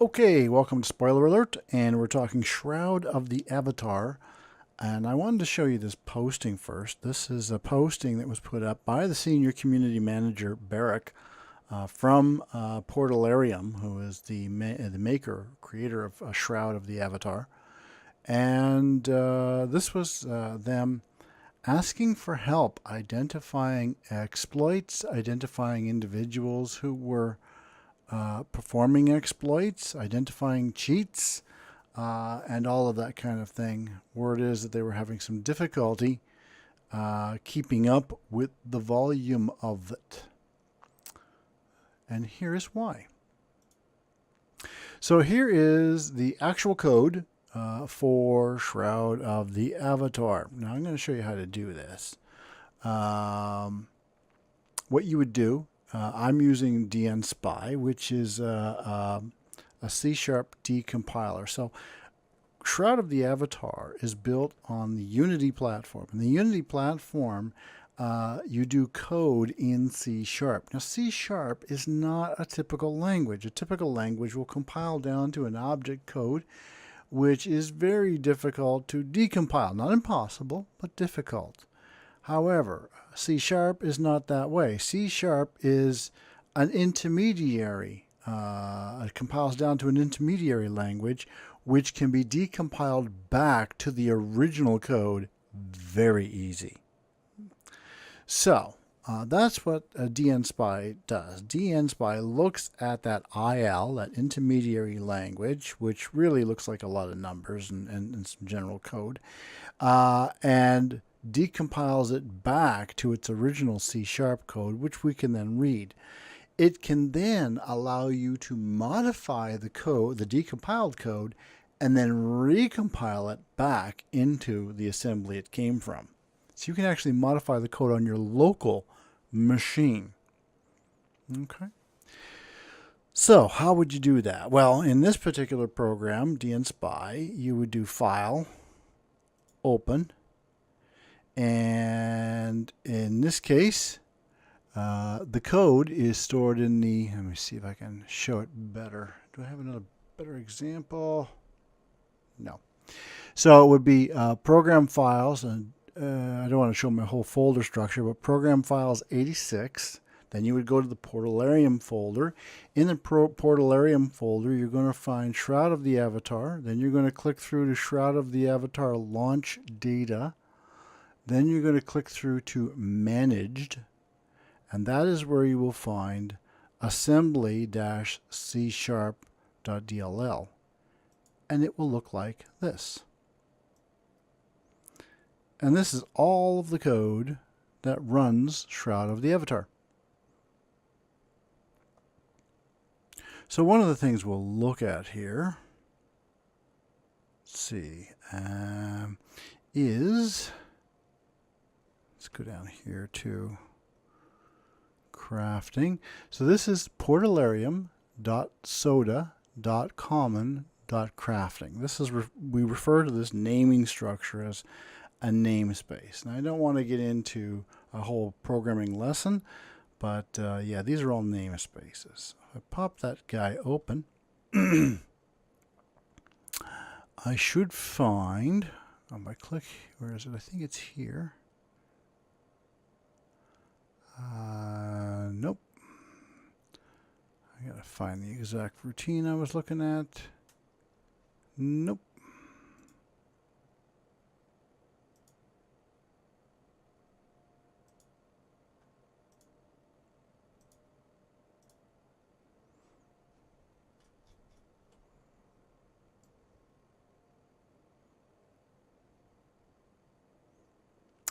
Okay, welcome to Spoiler Alert, and we're talking Shroud of the Avatar. And I wanted to show you this posting first. This is a posting that was put up by the senior community manager, Barrick, from Portalarium, who is the creator of Shroud of the Avatar. And this was them asking for help identifying exploits, identifying individuals who were performing exploits, identifying cheats, and all of that kind of thing. Word is that they were having some difficulty keeping up with the volume of it. And here's why. So here is the actual code for Shroud of the Avatar. Now I'm going to show you how to do this. What you would do, I'm using dnspy, which is a C# decompiler. So Shroud of the Avatar is built on the Unity platform. And the Unity platform, you do code in C#. Now C# is not a typical language. A typical language will compile down to an object code, which is very difficult to decompile. Not impossible, but difficult. However, C# is not that way. C# is an intermediary. It compiles down to an intermediary language, which can be decompiled back to the original code very easy. So that's what dnspy does. dnspy looks at that IL, that intermediary language, which really looks like a lot of numbers and some general code, and decompiles it back to its original C# code, which we can then read. It can then allow you to modify the code, the decompiled code, and then recompile it back into the assembly it came from. So you can actually modify the code on your local machine. Okay. So how would you do that? Well, in this particular program, dnspy, you would do File, Open, and in this case, the code is stored in the, let me see if I can show it better. Do I have another better example? No. So it would be program files, and I don't want to show my whole folder structure, but program files 86. Then you would go to the Portalarium folder. In the Portalarium folder, you're going to find Shroud of the Avatar. Then you're going to click through to Shroud of the Avatar launch data. Then you're going to click through to Managed, and that is where you will find assembly-c#.dll, and it will look like this. And this is all of the code that runs Shroud of the Avatar. So one of the things we'll look at here, let's see, is, let's go down here to crafting. So this is portalarium.soda.common.crafting. This is we refer to this naming structure as a namespace. Now I don't want to get into a whole programming lesson, but yeah, these are all namespaces. If I pop that guy open, I should find, on my click, where is it? I think it's here. Nope. I gotta find the exact routine I was looking at. Nope.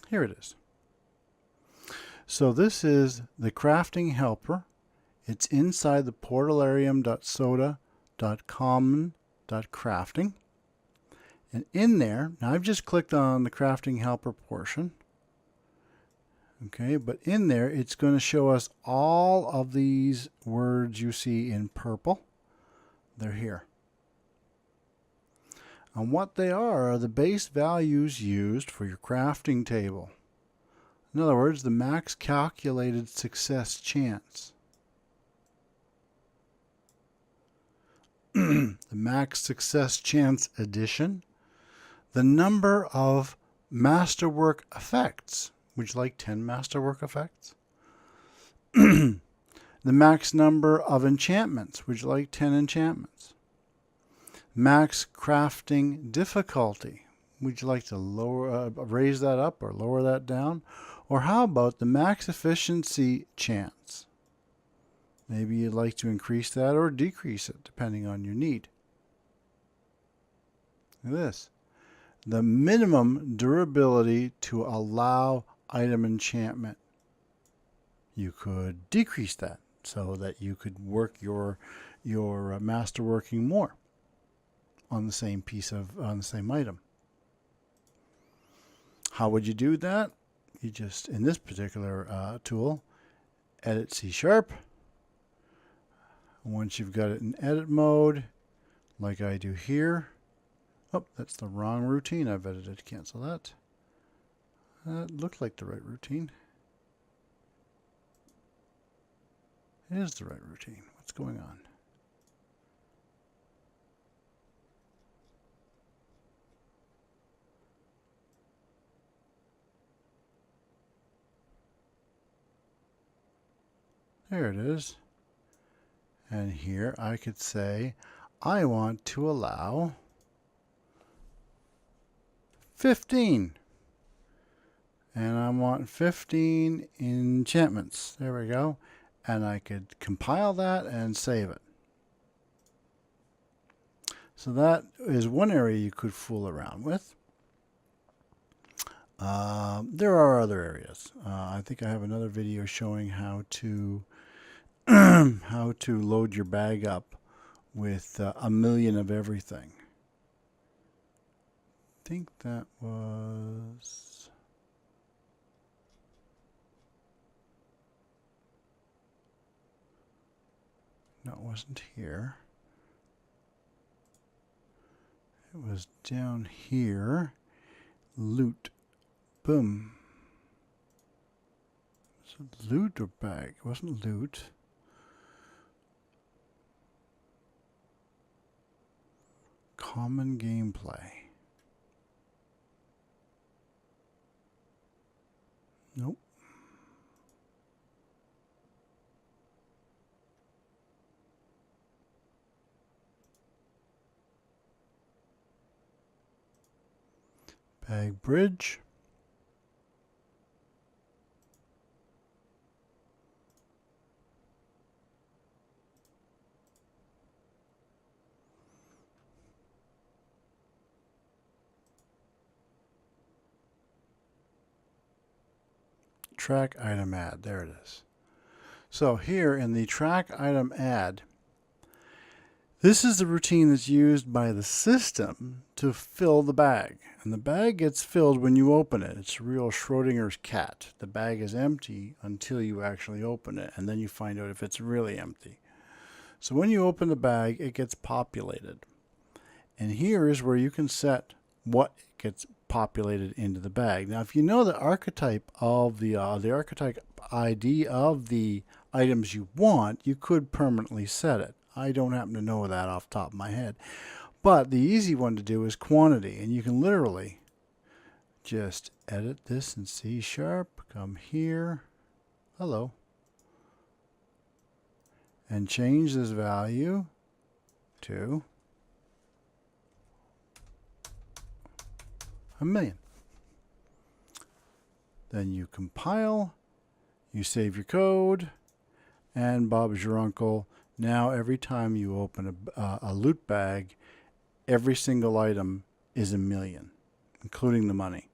Here it is. So this is the crafting helper. It's inside the portalarium.soda.common.crafting. And in there, now I've just clicked on the crafting helper portion. Okay, but in there, it's going to show us all of these words you see in purple. They're here. And what they are the base values used for your crafting table. In other words, the max calculated success chance. the max success chance addition, the number of masterwork effects. Would you like 10 masterwork effects? The max number of enchantments. Would you like 10 enchantments? Max crafting difficulty. Would you like to raise that up or lower that down? Or how about the max efficiency chance? Maybe you'd like to increase that or decrease it depending on your need. Look at this. The minimum durability to allow item enchantment. You could decrease that so that you could work your masterworking more on the same on the same item. How would you do that? You just, in this particular tool, edit C#. Once you've got it in edit mode, like I do here. Oh, that's the wrong routine I've edited. Cancel that. That looked like the right routine. It is the right routine. What's going on? There it is. And here I could say, I want to allow 15. And I want 15 enchantments. There we go. And I could compile that and save it. So that is one area you could fool around with. There are other areas. I think I have another video showing how to how to load your bag up with a million of everything. I think that was... No, it wasn't here. It was down here. Loot. Boom. Was it loot or bag? It wasn't loot. Common gameplay. Nope. Bag bridge. Track item add. There it is. So here in the track item add, this is the routine that's used by the system to fill the bag. And the bag gets filled when you open it. It's a real Schrodinger's cat. The bag is empty until you actually open it, and then you find out if it's really empty. So when you open the bag, it gets populated. And here is where you can set what gets populated into the bag. Now, if you know the archetype of the archetype ID of the items you want, you could permanently set it. I don't happen to know that off the top of my head. But the easy one to do is quantity, and you can literally just edit this in C#, come here, hello, and change this value to 1,000,000. Then you compile, you save your code, and Bob's your uncle. Now every time you open a loot bag, every single item is 1,000,000, including the money.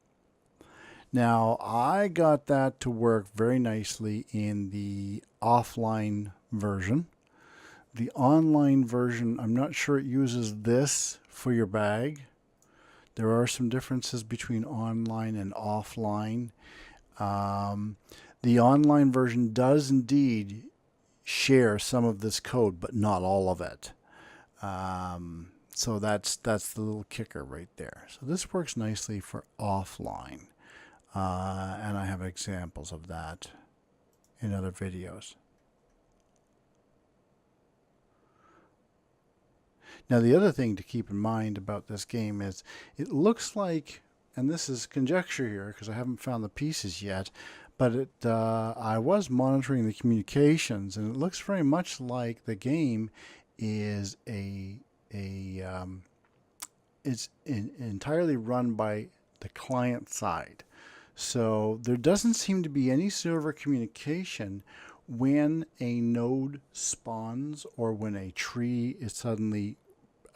Now I got that to work very nicely in the offline version. The online version, I'm not sure it uses this for your bag. There are some differences between online and offline. The online version does indeed share some of this code, but not all of it. So that's the little kicker right there. So this works nicely for offline. And I have examples of that in other videos. Now, the other thing to keep in mind about this game is it looks like, and this is conjecture here because I haven't found the pieces yet, but I was monitoring the communications, and it looks very much like the game is entirely run by the client side. So there doesn't seem to be any server communication when a node spawns or when a tree is suddenly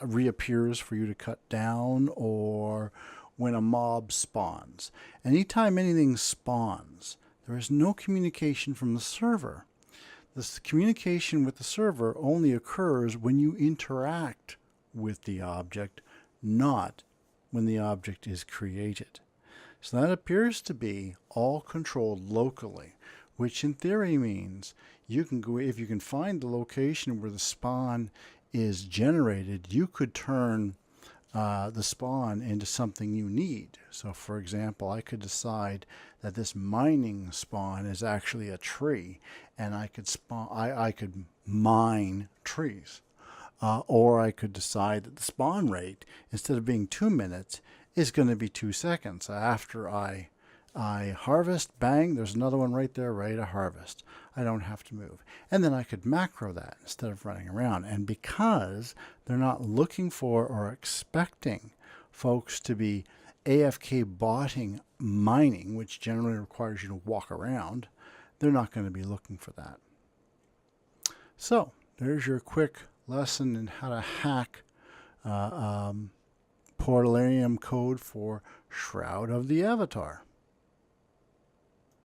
reappears for you to cut down, or when a mob spawns. Anytime anything spawns, there is no communication from the server. This communication with the server only occurs when you interact with the object, not when the object is created. So that appears to be all controlled locally, which in theory means you can go, if you can find the location where the spawn is generated, you could turn the spawn into something you need. So for example, I could decide that this mining spawn is actually a tree, and I could mine trees. Or I could decide that the spawn rate, instead of being 2 minutes, is going to be 2 seconds. After I harvest, bang, there's another one right there, ready to harvest. I don't have to move. And then I could macro that instead of running around. And because they're not looking for or expecting folks to be AFK botting mining, which generally requires you to walk around, they're not going to be looking for that. So there's your quick lesson in how to hack Portalarium code for Shroud of the Avatar.